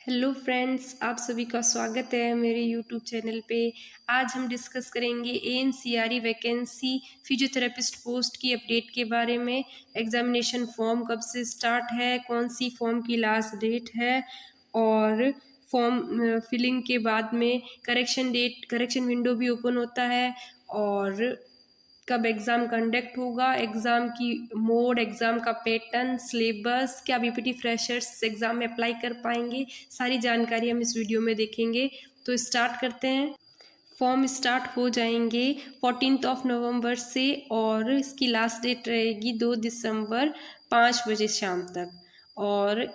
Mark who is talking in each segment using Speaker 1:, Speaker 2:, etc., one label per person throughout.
Speaker 1: Hello friends, आप सभी का स्वागत है मेरे यूट्यूब चैनल पे। आज हम डिस्कस करेंगे एएनसीआरई वैकेंसी फिजियोथेरेपिस्ट पोस्ट की अपडेट के बारे में। एग्जामिनेशन फॉर्म कब से स्टार्ट है, कौन सी फॉर्म की लास्ट डेट है और फॉर्म फिलिंग के बाद में करेक्शन विंडो भी ओपन होता है और कब एग्ज़ाम कंडक्ट होगा, एग्ज़ाम की मोड, एग्ज़ाम का पैटर्न, सिलेबस, क्या बीपीटी फ्रेशर्स एग्ज़ाम में अप्लाई कर पाएंगे, सारी जानकारी हम इस वीडियो में देखेंगे। तो स्टार्ट करते हैं। फॉर्म स्टार्ट हो जाएंगे 14 नवंबर से और इसकी लास्ट डेट रहेगी 2 दिसंबर 5 बजे शाम तक। और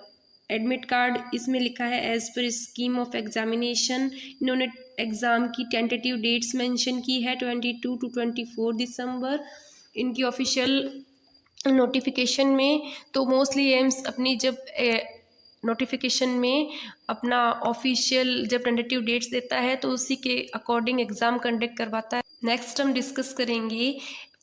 Speaker 1: एडमिट कार्ड इसमें लिखा है as per scheme of examination. इन्होंने एग्ज़ाम की टेंटेटिव डेट्स मेंशन की है 22 टू 24 दिसंबर। इनकी ऑफिशियल नोटिफिकेशन में तो मोस्टली एम्स अपनी जब नोटिफिकेशन में अपना ऑफिशियल जब टेंटेटिव डेट्स देता है तो उसी के अकॉर्डिंग एग्ज़ाम कंडक्ट करवाता है। नेक्स्ट हम डिस्कस करेंगे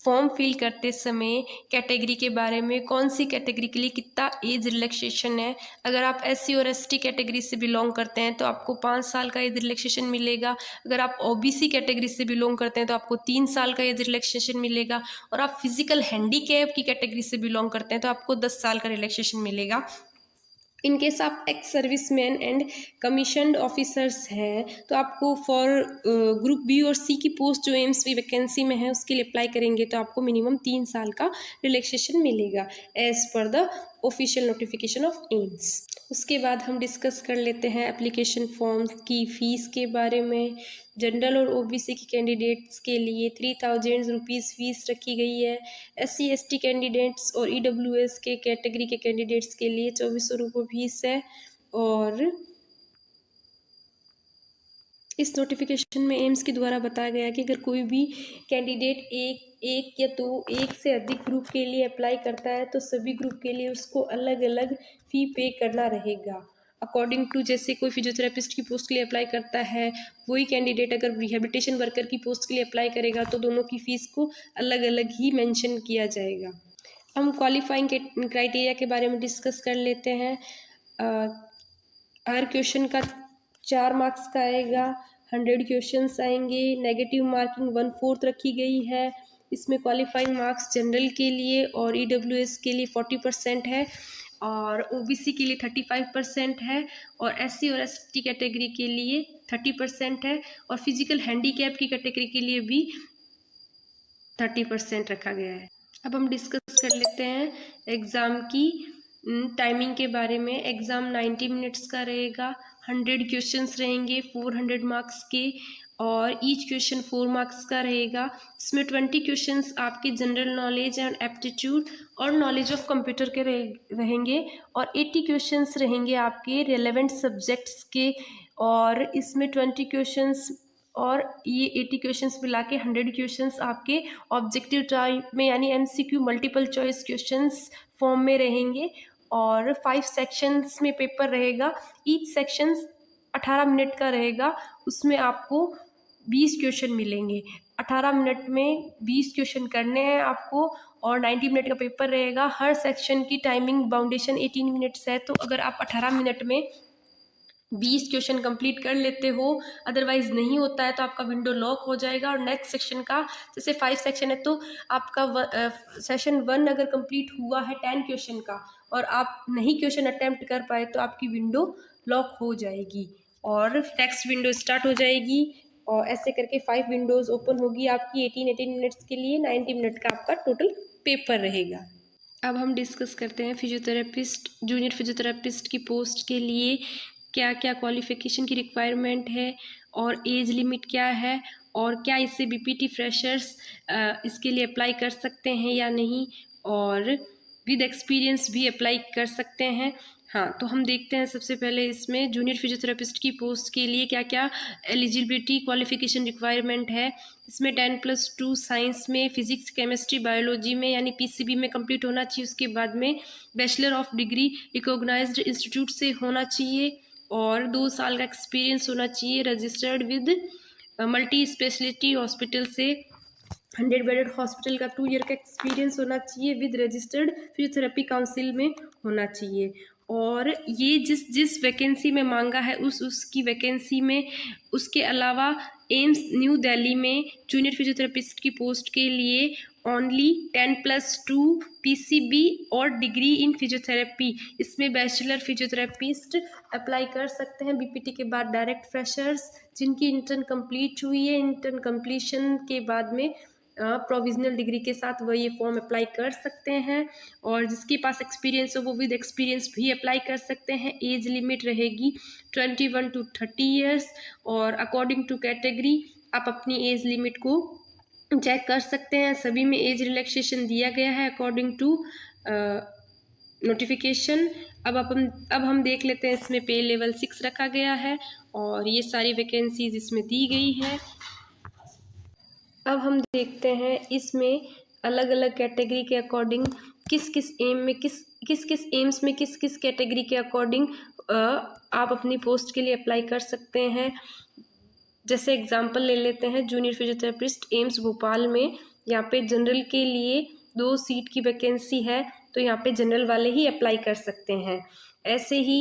Speaker 1: फॉर्म फिल करते समय कैटेगरी के बारे में, कौन सी कैटेगरी के लिए कितना एज रिलैक्सेशन है। अगर आप एससी और एसटी कैटेगरी से बिलोंग करते हैं तो आपको 5 साल का एज रिलैक्सेशन मिलेगा। अगर आप ओबीसी कैटेगरी से बिलोंग करते हैं तो आपको 3 साल का एज रिलैक्सेशन मिलेगा। और आप फिजिकल हैंडीकैप की कैटेगरी से बिलोंग करते हैं तो आपको 10 साल का रिलैक्सेशन मिलेगा। इन केस आप ex serviceman and commissioned officers हैं तो आपको फॉर ग्रुप बी और सी की पोस्ट जो एम्स की वैकेंसी में है उसके लिए अप्लाई करेंगे तो आपको मिनिमम 3 साल का रिलैक्सेशन मिलेगा as per the official notification of AIIMS. उसके बाद हम डिस्कस कर लेते हैं एप्लीकेशन फॉर्म की फ़ीस के बारे में। जनरल और ओबीसी की कैंडिडेट्स के लिए 3000 रुपीज़ फ़ीस रखी गई है। एससी एसटी कैंडिडेट्स और ईडब्ल्यूएस के कैटेगरी के कैंडिडेट्स के लिए 2400 रुपये फीस है। और इस नोटिफिकेशन में एम्स के द्वारा बताया गया कि अगर कोई भी कैंडिडेट एक या तो एक से अधिक ग्रुप के लिए अप्लाई करता है तो सभी ग्रुप के लिए उसको अलग अलग फ़ी पे करना रहेगा अकॉर्डिंग टू। जैसे कोई फिजियोथेरेपिस्ट की पोस्ट के लिए अप्लाई करता है, वही कैंडिडेट अगर रिहेबिलिटेशन वर्कर की पोस्ट के लिए अप्लाई करेगा तो दोनों की फ़ीस को अलग अलग ही मेंशन किया जाएगा। हम क्वालिफाइंग क्राइटेरिया के बारे में डिस्कस कर लेते हैं। हर क्वेश्चन का 4 मार्क्स का आएगा, 100 क्वेश्चंस आएंगे। नेगेटिव मार्किंग 1/4 रखी गई है। इसमें क्वालिफाइंग मार्क्स जनरल के लिए और ईडब्ल्यूएस के लिए 40% है और ओबीसी के लिए 35% है और एससी और एसटी कैटेगरी के लिए 30% है और फिजिकल हैंडीकैप की कैटेगरी के लिए भी 30% रखा गया है। अब हम डिस्कस कर लेते हैं एग्ज़ाम की टाइमिंग के बारे में। एग्ज़ाम 90 मिनट्स का रहेगा, 100 क्वेश्चंस रहेंगे 400 मार्क्स के और ईच क्वेश्चन 4 मार्क्स का रहेगा। इसमें 20 क्वेश्चंस आपके जनरल नॉलेज एंड एप्टीट्यूड और नॉलेज ऑफ कंप्यूटर के रहेंगे और 80 क्वेश्चंस रहेंगे आपके रेलेवेंट सब्जेक्ट्स के। और इसमें 20 क्वेश्चंस और ये 80 क्वेश्चंस मिला के 100 क्वेश्चंस आपके ऑब्जेक्टिव टाइप में यानी MCQ multiple choice questions form में रहेंगे और 5 सेक्शंस में पेपर रहेगा। ईच सेक्शंस 18 मिनट का रहेगा, उसमें आपको 20 क्वेश्चन मिलेंगे। 18 मिनट में 20 क्वेश्चन करने हैं आपको और 90 मिनट का पेपर रहेगा। हर सेक्शन की टाइमिंग बाउंडेशन 18 मिनट्स है, तो अगर आप 18 मिनट में 20 क्वेश्चन कंप्लीट कर लेते हो, अदरवाइज नहीं होता है तो आपका विंडो लॉक हो जाएगा। और नेक्स्ट सेक्शन का जैसे 5 सेक्शन है तो आपका सेशन 1 अगर कंप्लीट हुआ है 10 क्वेश्चन का और आप नहीं क्वेश्चन अटेम्प्ट कर पाए तो आपकी विंडो लॉक हो जाएगी और नेक्स्ट विंडो स्टार्ट हो जाएगी। और ऐसे करके 5 विंडोज़ ओपन होगी आपकी 18 मिनट्स के लिए। 90 मिनट का आपका टोटल पेपर रहेगा। अब हम डिस्कस करते हैं फिजियोथेरेपिस्ट, जूनियर फिजियोथेरेपिस्ट की पोस्ट के लिए क्या क्या क्वालिफ़िकेशन की रिक्वायरमेंट है और एज लिमिट क्या है और क्या इससे बीपीटी फ्रेशर्स इसके लिए अप्लाई कर सकते हैं या नहीं और विद एक्सपीरियंस भी अप्लाई कर सकते हैं। हाँ, तो हम देखते हैं सबसे पहले इसमें जूनियर फिजियोथेरेपिस्ट की पोस्ट के लिए क्या क्या एलिजिबिलिटी क्वालिफ़िकेशन रिक्वायरमेंट है। इसमें 10+2 साइंस में, फिजिक्स केमिस्ट्री बायोलॉजी में यानी पीसीबी में कंप्लीट होना चाहिए। उसके बाद में bachelor of degree recognized institute से होना चाहिए और 2 साल का एक्सपीरियंस होना चाहिए। Registered with multi speciality hospital से 100 बेडेड हॉस्पिटल का 2 ईयर का एक्सपीरियंस होना चाहिए विद रजिस्टर्ड फिजियोथेरेपी काउंसिल में होना चाहिए। और ये जिस जिस वैकेंसी में मांगा है उसकी वैकेंसी में, उसके अलावा एम्स न्यू दिल्ली में जूनियर फिजियोथेरेपिस्ट की पोस्ट के लिए ओनली 10+2 PCB और डिग्री इन फिजियोथेरेपी, इसमें बैचलर फिजियोथेरेपिस्ट अप्लाई कर सकते हैं। BPT के बाद डायरेक्ट फ्रेशर्स जिनकी इंटर्न कंप्लीट हुई है, इंटर्न कंप्लीशन के बाद में प्रोविजनल डिग्री के साथ वह ये फॉर्म अप्लाई कर सकते हैं। और जिसके पास एक्सपीरियंस हो वो विद एक्सपीरियंस भी अप्लाई कर सकते हैं। एज लिमिट रहेगी 21 to 30 ईयर्स और अकॉर्डिंग टू कैटेगरी आप अपनी एज लिमिट को चेक कर सकते हैं। सभी में एज रिलैक्सेशन दिया गया है अकॉर्डिंग टू नोटिफिकेशन। अब हम देख लेते हैं, इसमें पे लेवल 6 रखा गया है और ये सारी वैकेंसीज इसमें दी गई है। अब हम देखते हैं इसमें अलग अलग कैटेगरी के अकॉर्डिंग किस किस एम्स में किस किस कैटेगरी के अकॉर्डिंग आप अपनी पोस्ट के लिए अप्लाई कर सकते हैं। जैसे एग्जांपल ले लेते हैं, जूनियर फिजियोथेरेपिस्ट एम्स भोपाल में, यहाँ पे जनरल के लिए 2 सीट की वैकेंसी है, तो यहाँ पे जनरल वाले ही अप्लाई कर सकते हैं। ऐसे ही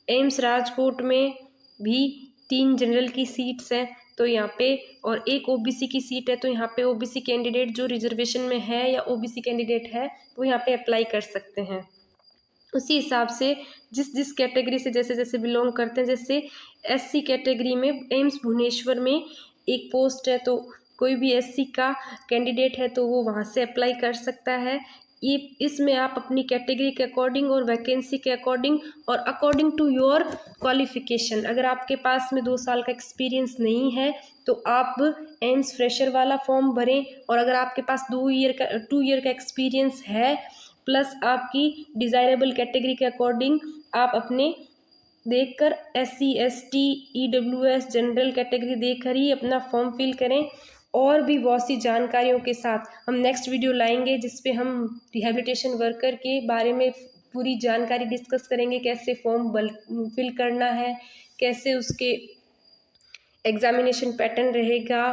Speaker 1: एम्स राजकोट में भी 3 जनरल की सीट्स हैं, तो यहाँ पे और 1 OBC की सीट है, तो यहाँ पे OBC कैंडिडेट जो रिजर्वेशन में है या OBC कैंडिडेट है वो यहाँ पे अप्लाई कर सकते हैं। उसी हिसाब से जिस जिस कैटेगरी से जैसे जैसे बिलोंग करते हैं, जैसे SC कैटेगरी में एम्स भुवनेश्वर में एक पोस्ट है, तो कोई भी SC का कैंडिडेट है तो वो वहाँ से अप्लाई कर सकता है। ये इसमें आप अपनी कैटेगरी के अकॉर्डिंग और वैकेंसी के अकॉर्डिंग और अकॉर्डिंग टू योर क्वालिफिकेशन, अगर आपके पास में 2 साल का एक्सपीरियंस नहीं है तो आप एम्स फ्रेशर वाला फॉर्म भरें, और अगर आपके पास 2 ईयर का एक्सपीरियंस है प्लस आपकी डिज़ायरेबल कैटेगरी के अकॉर्डिंग आप अपने देखकर SC ST EWS general category देखकर ही अपना फॉर्म फिल करें। और भी बहुत सी जानकारियों के साथ हम नेक्स्ट वीडियो लाएंगे जिस पे हम रिहेबिलिटेशन वर्कर के बारे में पूरी जानकारी डिस्कस करेंगे, कैसे फॉर्म फिल करना है, कैसे उसके एग्जामिनेशन पैटर्न रहेगा